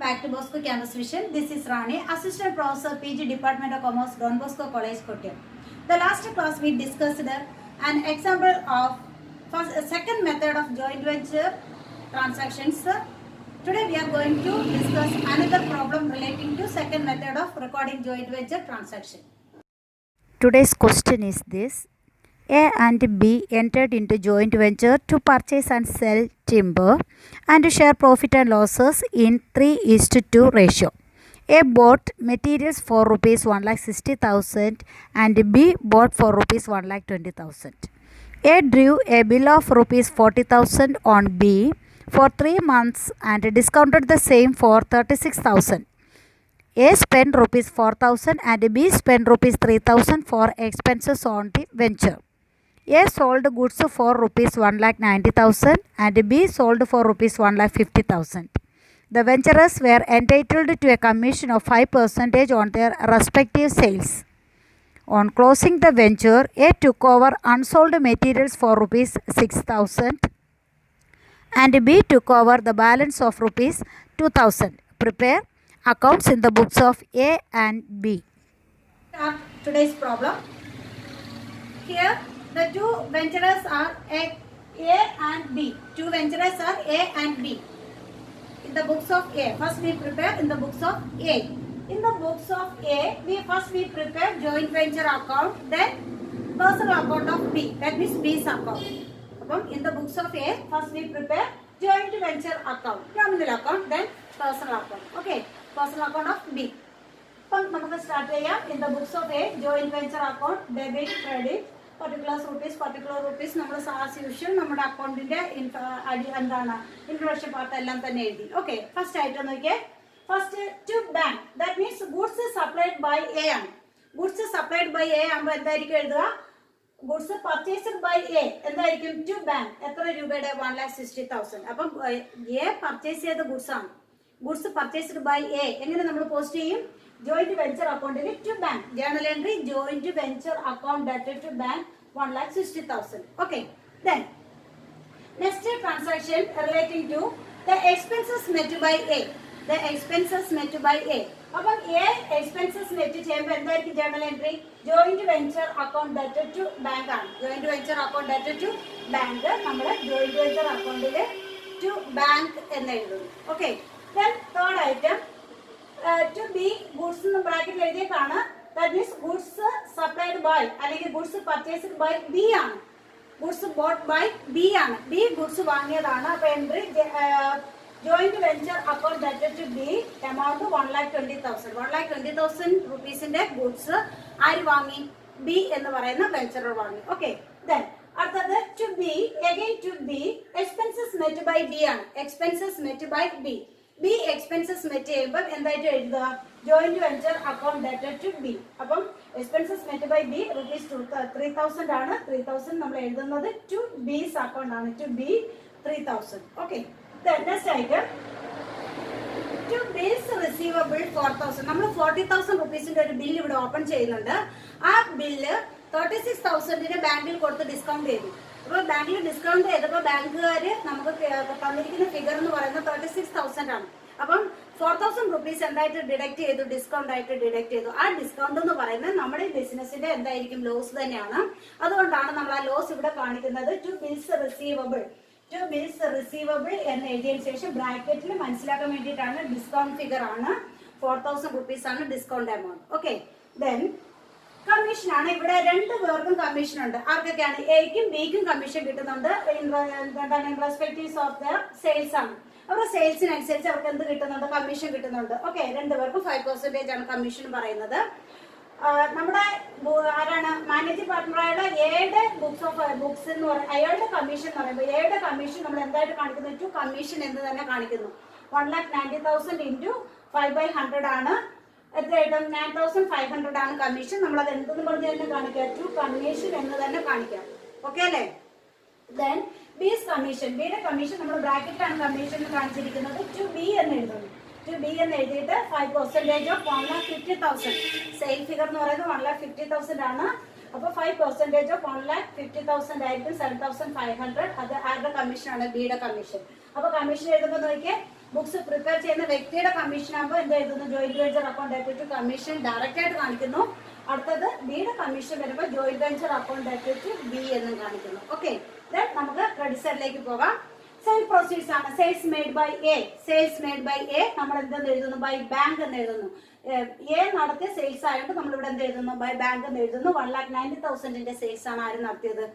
back to Bosco Campus Vision. This is Rani, Assistant Professor, PG Department of Commerce, Don Bosco College, Kottayam. The last class we discussed an example of second method of joint venture transactions. Today we are going to discuss another problem relating to second method of recording joint venture transaction. Today's question is this. A and B entered into joint venture to purchase and sell timber and to share profit and losses in 3:2 ratio. A bought materials for rupees 1,60,000 and B bought for rupees 1,20,000. A drew a bill of rupees 40,000 on B for 3 months and discounted the same for 36,000. A spent rupees 4,000 and B spent rupees 3,000 for expenses on the venture. A sold goods for rupees 1,90,000 and B sold for rupees 1,50,000. The venturers were entitled to a commission of 5% on their respective sales. On closing the venture, A took over unsold materials for rupees 6,000 and B took over the balance of rupees 2,000. Prepare accounts in the books of A and B. Start today's problem. Here the two venturers are A and B. Two venturers are A and B. In the books of A, first we prepare in the books of A. In the books of A, we prepare joint venture account, then personal account of B. That means B's account. In the books of A, first we prepare joint venture account, nominal account, then personal account. Okay, personal account of B. നമുക്ക് start ചെയ്യാം. In the books of A, joint venture account, debit, credit, particular rupees നമ്മൾ as usual നമ്മുടെ അക്കൗണ്ടിന്റെ എന്താണ് introduction part എല്ലാം തന്നെ എഴുതി. Okay, first ആയിട്ട് നോക്കിയേ. First to bank, that means goods supplied by A ആണ്. ഗുഡ്സ് സപ്ലൈഡ് ബൈ എ ആകുമ്പോൾ എന്തായിരിക്കും എഴുതുക? ഗുഡ്സ് പർച്ചേസ്ഡ് ബൈ എ എന്തായിരിക്കും? To bank. എത്ര രൂപയുടെ? 1,60,000. അപ്പം എ പർച്ചേസ് ചെയ്ത ഗുഡ്സ് ആണ്. ഗുഡ്സ് പർച്ചേസ്ഡ് ബൈ എ എങ്ങനെ നമ്മൾ പോസ്റ്റ് ചെയ്യും? ജോയിന്റ് വെഞ്ചർ അക്കൗണ്ടിൽ to bank. Journal entry joint venture account ഡെറ്റഡ് to bank 1,60,000. Okay, then next transaction relating to the expenses met by A. The expenses met by A. അപ്പം A expenses met ചെയ്യുമ്പോൾ എന്തായിരിക്കും journal entry? Joint venture account ഡെറ്റഡ് to bank ആണ്. Joint venture account ഡെറ്റഡ് to bank നമ്മൾ joint venture അക്കൗണ്ടിൽ to bank എന്ന് എഴുതുന്നു. Okay, then third item to be goods എന്ന് ബ്രാക്കറ്റിൽ എഴുതിയേക്കാണ്. That means goods supplied by അല്ലെങ്കിൽ ഗുഡ്സ് പർച്ചേസ്ഡ് ബൈ ബി ആണ്. ഗുഡ്സ് ബോട്ട് ബൈ ബി ആണ്. ബി ഗുഡ്സ് വാങ്ങിയതാണ്. അപ്പൊ എൻട്രി ജോയിന്റ് വെഞ്ചർ അക്കൗണ്ട് ഡെറ്റഡ് ടു ബി എമൗണ്ട് 1,20,000. 1,20,000 റുപ്പീസിന്റെ ഗുഡ്സ് ആര് വാങ്ങി? ബി എന്ന് പറയുന്ന വെഞ്ചറർ വാങ്ങി. ഓക്കെ, ദെൻ അടുത്തത് to B, again to B expenses met by B ആണ്. Expenses met by B. B expenses met ചെയ്യുമ്പോൾ എന്തായിട്ട് എഴുതുക? ജോയിന്റ് വെഞ്ചർ അക്കൗണ്ട് ഡെറ്റഡ് ടു ബി. അപ്പം expenses met by B rupees 3,000 ആണ്. 3,000 നമ്മൾ എഴുതുന്നത് ടു ബീസ് അക്കൗണ്ട് ആണ്. To B 3,000. ഓക്കെ, നെക്സ്റ്റ് ആയിട്ട് ടു ബിൽസ് റിസീവബിൾ 4,000. നമ്മൾ 40,000 റുപ്പീസിന്റെ ഒരു ബില്ല് ഇവിടെ ഓപ്പൺ ചെയ്യുന്നുണ്ട്. ആ ബില്ല് 36,000 ബാങ്കിൽ കൊടുത്ത് ഡിസ്കൗണ്ട് ചെയ്തു. അപ്പോൾ ബാങ്കിൽ ഡിസ്കൗണ്ട് ചെയ്തപ്പോൾ ബാങ്കുകാർ നമുക്ക് തന്നിരിക്കുന്ന ഫിഗർ എന്ന് പറയുന്നത് 36,000 ആണ്. അപ്പം 4,000 റുപ്പീസ് എന്തായിട്ട് ഡിഡക്ട് ചെയ്തു? ഡിസ്കൗണ്ട് ആയിട്ട് ഡിഡക്ട് ചെയ്തു. ആ ഡിസ്കൗണ്ട് എന്ന് പറയുന്നത് നമ്മുടെ ബിസിനസിന്റെ എന്തായിരിക്കും? ലോസ് തന്നെയാണ്. അതുകൊണ്ടാണ് നമ്മൾ ആ ലോസ് ഇവിടെ കാണിക്കുന്നത്. To bills receivable. To bills receivable എന്ന് എഴുതിയതിനു ശേഷം ബ്രാക്കറ്റിൽ മനസ്സിലാക്കാൻ വേണ്ടിയിട്ടാണ് ഡിസ്കൗണ്ട് ഫിഗർ ആണ്. 4,000 റുപ്പീസ് ആണ് discount amount. Okay, then commission ആണ്. ഇവിടെ രണ്ടു പേർക്കും കമ്മീഷൻ ഉണ്ട്. ആർക്കൊക്കെയാണ്? എക്കും ബിക്കും കമ്മീഷൻ കിട്ടുന്നുണ്ട്. എന്താണ്? റെസ്പെക്റ്റീവ്സ് ഓഫ് ദ സെയിൽസ് ആണ്. അവരുടെ സെയിൽസിനനുസരിച്ച് അവർക്ക് എന്ത് കിട്ടുന്നുണ്ട്? കമ്മീഷൻ കിട്ടുന്നുണ്ട്. ഓക്കെ, രണ്ടുപേർക്കും 5% ആണ് കമ്മീഷൻ പറയുന്നത്. നമ്മുടെ ആരാണ്? മാനേജിംഗ് പാർട്ട്ണറായുള്ള എയുടെ ബുക്സ് എന്ന് പറയുന്നത് അയാളുടെ കമ്മീഷൻ എന്ന് പറയുമ്പോൾ എയുടെ കമ്മീഷൻ നമ്മൾ എന്തായിട്ട് കാണിക്കുന്നു? ടു കമ്മീഷൻ എന്ന് തന്നെ കാണിക്കുന്നു. 1,90,000 ഇൻറ്റു 5/100 ആണ്. എത്രയായിട്ടും 9,500 ആണ് കമ്മീഷൻ. നമ്മൾ അത് എന്തെന്ന് പറഞ്ഞ് തന്നെ കാണിക്കുക? ടു കമ്മീഷൻ എന്ന് തന്നെ കാണിക്കാം. ഓക്കെ അല്ലേ? ദെൻ ബീസ് കമ്മീഷൻ. ബിയുടെ കമ്മീഷൻ നമ്മൾ ബ്രാക്കറ്റിലാണ് കമ്മീഷൻ കാണിച്ചിരിക്കുന്നത്. ടു ബി എന്ന് എഴുതുന്നു. ടു ബി എന്ന് എഴുതിയിട്ട് 5% ഓഫ് 1,50,000. സെയിൽ ഫിഗർ എന്ന് പറയുന്നത് 1,50,000 ആണ്. അപ്പോൾ 5% ഓഫ് 1,50,000 ആയിരിക്കും 7,500. അത് ആരുടെ കമ്മീഷൻ ആണ്? ബിയുടെ കമ്മീഷൻ. അപ്പോൾ കമ്മീഷൻ എഴുതുമ്പോൾ നോക്കിയേ ബുക്സ് പ്രിപ്പയർ ചെയ്യുന്ന വ്യക്തിയുടെ കമ്മീഷൻ ആകുമ്പോൾ എന്ത് എഴുതുന്നു? Joint venture account debt to commission direct ആയിട്ട് കാണിക്കുന്നു. അടുത്തത് ബിയുടെ കമ്മീഷൻ വരുമ്പോൾ joint venture account debt to B എന്നും കാണിക്കുന്നു. ഓക്കെ, ദെൻ നമുക്ക് ക്രെഡിറ്റ് സൈഡിലേക്ക് പോകാം. സെയിൽ പ്രൊസീഡ്സ് ആണ്. Sales made by A. Sales made by A നമ്മൾ എന്തെന്ന് എഴുതുന്നു? ബൈ ബാങ്ക് എന്ന് എഴുതുന്നു. എ നടത്തിയ സെയിൽസ് ആയതുകൊണ്ട് നമ്മൾ ഇവിടെ എന്ത് എഴുതുന്നു? ബൈ ബാങ്ക് എന്ന് എഴുതുന്നു. 1,90,000 സെയിൽസ് ആണ് ആര് നടത്തിയത്?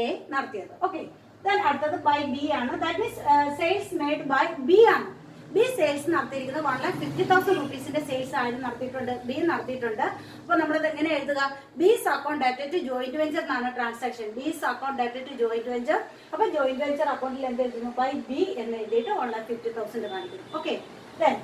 എ നടത്തിയത്. ഓക്കെ, ദെൻ അടുത്തത് ബൈ ബി ആണ്. That means sales made by B ആണ്. ബി സെയിൽസ് നടത്തിയിരിക്കുന്നത് 1,50,000 റുപ്പീസിന്റെ സെയിൽസ് ആരും നടത്തിയിട്ടുണ്ട്, ബി നടത്തിയിട്ടുണ്ട്. അപ്പൊ നമ്മളത് എങ്ങനെ എഴുതുക? B's account data to joint venture എന്നാണ് transaction. B's account data to joint venture. അപ്പൊ ജോയിന്റ് വെഞ്ചർ അക്കൗണ്ടിൽ എന്ത് എഴുതുന്നു? ബൈ ബി എന്ന് എഴുതിയിട്ട് 1,50,000 കാണിക്കുന്നു. ഓക്കെ, ദെൻ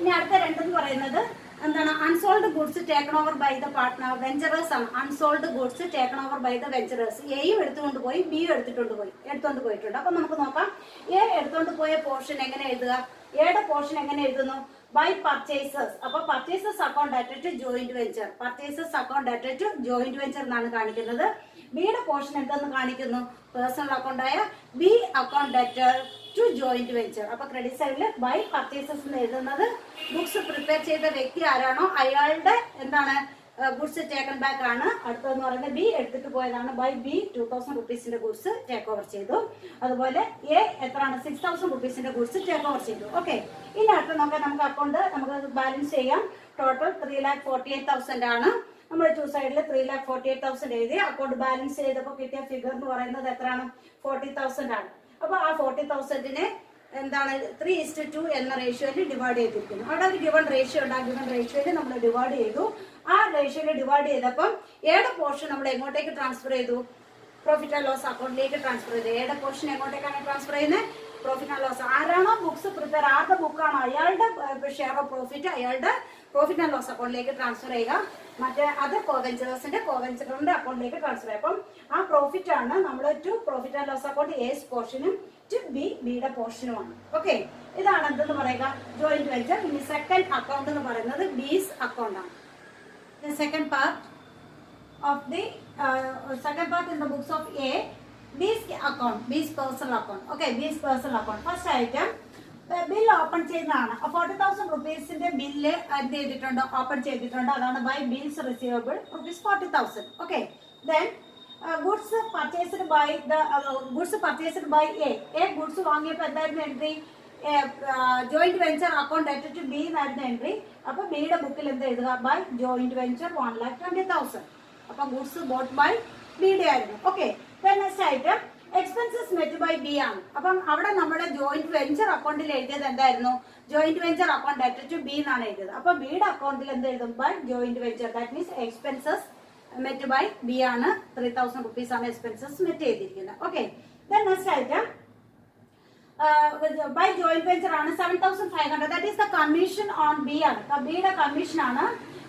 ഇനി അടുത്ത രണ്ടെന്ന് പറയുന്നത് എന്താണ്? Unsold goods taken over by the partner venturers ആണ്. Unsold goods taken over by the venturers. എയും എടുത്തുകൊണ്ട് പോയി, ബിയും എടുത്തോണ്ട് പോയിട്ടുണ്ട്. അപ്പൊ നമുക്ക് നോക്കാം. എ എടുത്തോണ്ട് പോയ പോർഷൻ എങ്ങനെ എഴുതുക? എയുടെ പോർഷൻ എങ്ങനെ എഴുതുന്നു? By purchases. അപ്പൊ purchases account data to joint venture. Purchases account data to joint venture എന്നാണ് കാണിക്കുന്നത്. ബിയുടെ പോർഷൻ എന്തെന്ന് കാണിക്കുന്നു? പേഴ്സണൽ അക്കൗണ്ട് ആയ B account data to joint venture. അപ്പൊ ക്രെഡിറ്റ് സൈഡിൽ ബൈ പർച്ചേസസ് എന്ന് എഴുതുന്നത് ബുക്സ് പ്രിപ്പയർ ചെയ്ത വ്യക്തി ആരാണോ അയാളുടെ എന്താണ്? ഗുഡ്സ് ടേക്കൺ ബാക്ക് ആണ്. അടുത്തതെന്ന് പറയുന്നത് ബി എടുത്തിട്ട് പോയതാണ്. ബൈ ബി 2,000 റുപ്പീസിന്റെ ഗുഡ്സ് ടേക്ക് ഓവർ ചെയ്തു. അതുപോലെ എ എത്രയാണ്? 6,000 റുപ്പീസിന്റെ ഗുഡ്സ് ടേക്ക് ഓവർ ചെയ്തു. ഓക്കെ, ഇനി അടുത്ത നോക്കാം. നമുക്ക് അക്കൗണ്ട് നമുക്ക് ബാലൻസ് ചെയ്യാം. ടോട്ടൽ 3,48,000 ആണ്. നമ്മൾ ടു സൈഡിൽ 3,48,000 എഴുതി. അക്കൗണ്ട് ബാലൻസ് ചെയ്തപ്പോൾ കിട്ടിയ ഫിഗർ എന്ന് പറയുന്നത് എത്രയാണ്? 40,000 ആണ്. അപ്പൊ ആ 40,000-നെ എന്താണ്? 3:2 എന്ന റേഷ്യോയിൽ ഡിവൈഡ് ചെയ്തിരിക്കുന്നു. അവിടെ ഒരു ഗിവൺ റേഷ്യോ ഉണ്ട്. ആ ഗിവൺ റേഷ്യോയിൽ നമ്മൾ ഡിവൈഡ് ചെയ്തു. ആ റേഷ്യോയിൽ ഡിവൈഡ് ചെയ്തപ്പോൾ ഏടെ പോർഷൻ നമ്മൾ എങ്ങോട്ടേക്ക് ട്രാൻസ്ഫർ ചെയ്തു? പ്രോഫിറ്റ് ആൻഡ് ലോസ് അക്കൗണ്ടിലേക്ക് ട്രാൻസ്ഫർ ചെയ്തു. ഏടെ പോർഷൻ എങ്ങോട്ടേക്കാണ് ട്രാൻസ്ഫർ ചെയ്യുന്നത്? Profit and loss. ആരാണോ ബുക്സ് പ്രിപ്പയർ, ആരുടെ ബുക്കാണോ അയാളുടെ ഷെയർ ഓഫ് പ്രോഫിറ്റ് അയാളുടെ പ്രോഫിറ്റ് ആൻഡ് ലോസ് അക്കൗണ്ടിലേക്ക് ട്രാൻസ്ഫർ ചെയ്യുക. മറ്റേ അത് കോവെഞ്ചറിന്റെ അക്കൗണ്ടിലേക്ക് ട്രാൻസ്ഫർ ചെയ്യും. അപ്പം ആ പ്രോഫിറ്റ് ആണ് നമ്മൾ to profit and loss account എസ് പോർഷനും ടു ബിയുടെ പോർഷനുമാണ്. ഓക്കെ, ഇതാണ് എന്തെന്ന് പറയുക? Joint venture. ഇനി സെക്കൻഡ് അക്കൗണ്ട് എന്ന് പറയുന്നത് ബീസ് അക്കൗണ്ട് ആണ്. Second part in the books of A, B's account, B's personal account. Okay, B's personal account. First item, bill open ചെയ്യുന്നതാണ്. 40,000 റുപ്പീസിന്റെ ബില്ല് എന്ത് ചെയ്തിട്ടുണ്ട്? ഓപ്പൺ ചെയ്തിട്ടുണ്ട്. അതാണ് by bills receivable ₹40,000. Okay, then goods purchased by A goods വാങ്ങിയപ്പോൾ എന്തായിരുന്നു entry? Joint venture account data to B എന്നായിരുന്നു entry. അപ്പൊ ബിയുടെ ബുക്കിൽ എന്ത് എഴുതുക? By joint venture 1,20,000. അപ്പൊ ഗുഡ്സ് ബോട്ട് ബൈ ബിയുടെ ആയിരുന്നു. Okay, next item expenses met by B ആണ്. അപ്പം അവിടെ നമ്മുടെ ജോയിന്റ് വെഞ്ചർ അക്കൗണ്ടിൽ എഴുതിയത് എന്തായിരുന്നു? Joint venture account data to B എന്നാണ് എഴുതിയത്. അപ്പൊ ബിയുടെ അക്കൗണ്ടിൽ എന്ത് എഴുതും? By joint venture. That means expenses met by B ആണ്. 3,000 റുപ്പീസ് ആണ് എക്സ്പെൻസസ് മെറ്റ് ചെയ്തിരിക്കുന്നത്. Okay, next item by joint venture ആണ് 7,500. That is the commission on B ആണ്. ബിയുടെ കമ്മീഷൻ ആണ്.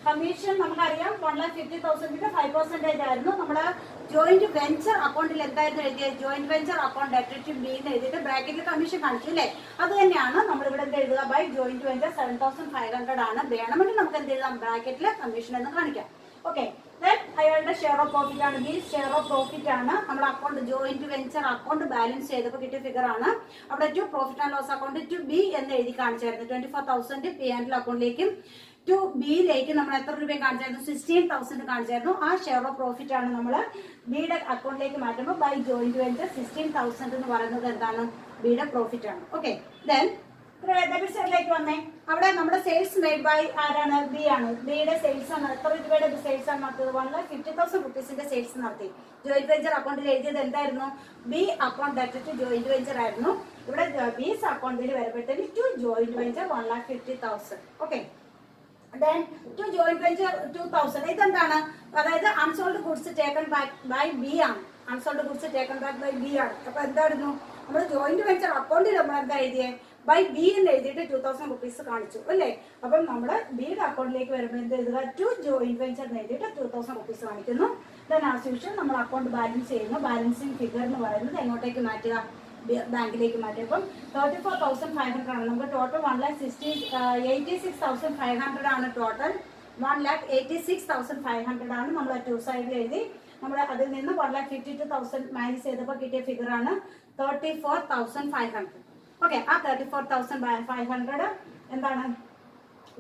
കമ്മീഷൻ നമുക്കറിയാം 1,50,000-ന്റെ 5% ആയിരുന്നു. നമ്മുടെ ജോയിന്റ് വെഞ്ചർ അക്കൗണ്ടിൽ എന്തായിരുന്നു എഴുതിയത്? Joint venture account data to B എന്ന് എഴുതിയിട്ട് ബ്രാക്കറ്റിൽ കമ്മീഷൻ കാണിച്ചു അല്ലേ? അത് തന്നെയാണ് നമ്മൾ ഇവിടെ എന്ത് എഴുതുക? ബൈ ജോയിന്റ് വെഞ്ചർ 7,500 ആണ്. വേണമെങ്കിൽ നമുക്ക് എന്ത് എഴുതാം? ബ്രാക്കറ്റിൽ കമ്മീഷൻ എന്ന് കാണിക്കാം. ഓക്കെ, അയാളുടെ ഷെയർ ഓഫ് പ്രോഫിറ്റ് ആണ്. ബി ഷെയർ ഓഫ് പ്രോഫിറ്റ് ആണ്. നമ്മുടെ account joint venture account balance ചെയ്തപ്പോൾ കിട്ടിയ ഫിഗർ ആണ്. അവിടെ to profit and loss account to B എന്ന് എഴുതി കാണിച്ചായിരുന്നു. 24,000 പി ആൻഡ് അക്കൗണ്ടിലേക്കും ടു ബിയിലേക്ക് നമ്മൾ എത്ര രൂപ കാണിച്ചായിരുന്നു? 16,000 കാണിച്ചായിരുന്നു. ആ ഷെയർ ഓഫ് പ്രോഫിറ്റ് ആണ് നമ്മൾ ബിയുടെ അക്കൗണ്ടിലേക്ക് മാറ്റുമ്പോൾ ബൈ ജോയിന്റ് വെഞ്ചർ 16,000 എന്ന് പറയുന്നത് എന്താണ്? ബിയുടെ പ്രോഫിറ്റ് ആണ്. ഓക്കെ, ദെൻ ഡെബിറ്റ് സൈഡിലേക്ക് വന്നേ. അവിടെ നമ്മുടെ സെയിൽസ് മെയ്ഡ് ബൈ ആരാണ്? ബി ആണ്. ബിയുടെ സെയിൽസ് ആണ്. എത്ര രൂപയുടെ സെയിൽസ് ആണ് നടത്തിയത്? 1,50,000 റുപ്പീസിന്റെ സെയിൽസ് നടത്തി. ജോയിന്റ് വെഞ്ചർ അക്കൗണ്ടിൽ എഴുതിയത് എന്തായിരുന്നു? B account data to joint venture ആയിരുന്നു. ഇവിടെ ബീസ് അക്കൗണ്ടിൽ വരുമ്പോഴത്തേക്ക് to joint venture 1,50,000. Okay, then to joint venture 2,000. ഇതെന്താണ്? അതായത് unsold goods taken back by B ആണ്. Unsold goods taken back by B ആണ്. അപ്പൊ എന്തായിരുന്നു? നമ്മൾ ജോയിന്റ് വെഞ്ചർ അക്കൗണ്ടിൽ നമ്മൾ എന്താ എഴുതിയേ? ബൈ ബി എന്ന് എഴുതിയിട്ട് 2,000 റുപ്പീസ് കാണിച്ചു അല്ലേ? അപ്പം നമ്മുടെ ബിയുടെ അക്കൗണ്ടിലേക്ക് വരുമ്പോൾ എന്ത് എഴുതുക? ടു ജോയിന്റ് വെഞ്ചർ എന്ന് എഴുതിയിട്ട് 2,000 റുപ്പീസ് കാണിക്കുന്നു. ദെൻ ആസ് യൂഷ്വൽ നമ്മൾ അക്കൗണ്ട് ബാലൻസ് ചെയ്യുന്നു. ബാലൻസിങ് ഫിഗർ എന്ന് പറയുന്നത് എങ്ങോട്ടേക്ക് മാറ്റുക? ബാങ്കിലേക്ക് മാറ്റി. അപ്പം 34,500 ആണ്. നമുക്ക് ടോട്ടൽ 1,86,500 ആണ്. ടോട്ടൽ 1,86,500 ആണ്. നമ്മൾ ടു സൈഡിൽ എഴുതി. നമ്മൾ അതിൽ നിന്ന് 1,52,000 മൈനസ് ചെയ്തപ്പോൾ കിട്ടിയ ഫിഗർ ആണ് 34,500. ഓക്കെ. ആ 34,500 എന്താണ്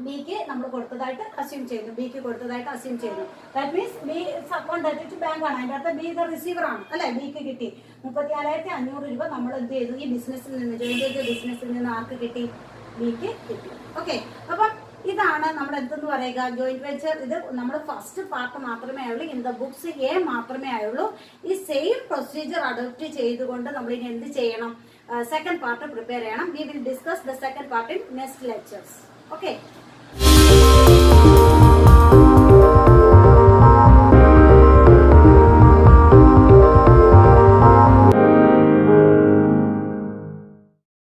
ബിക്ക് നമ്മൾ കൊടുത്തതായിട്ട് അസ്യൂം ചെയ്യുന്നു. ബിക്ക് കൊടുത്തതായിട്ട് അസ്യൂം ചെയ്യുന്നു. That means B contact to bank ആണ്. അതിൻ്റെ അർത്ഥം ബി ദ റിസീവർ ആണ് അല്ലെ. ബിക്ക് കിട്ടി 34,500 രൂപ. നമ്മൾ എന്ത് ചെയ്തു? ഈ ബിസിനസ്സിൽ നിന്ന്, ജോയിന്റ് ബിസിനസ്സിൽ നിന്ന് ആർക്ക് കിട്ടി? ബിക്ക് കിട്ടി. ഓക്കെ. അപ്പം ഇതാണ് നമ്മൾ എന്തെന്ന് പറയുക, ജോയിന്റ് വെഞ്ചർ. ഇത് നമ്മൾ ഫസ്റ്റ് പാർട്ട് മാത്രമേ ആയുള്ളൂ. ഇൻ ദ ബുക്സ് എ മാത്രമേ ആയുള്ളൂ. ഈ സെയിം പ്രൊസീജിയർ അഡോപ്റ്റ് ചെയ്തുകൊണ്ട് നമ്മൾ ഇനി എന്ത് ചെയ്യണം? സെക്കൻഡ് പാർട്ട് പ്രിപ്പയർ ചെയ്യണം. We will discuss the second part in next lectures. Okay.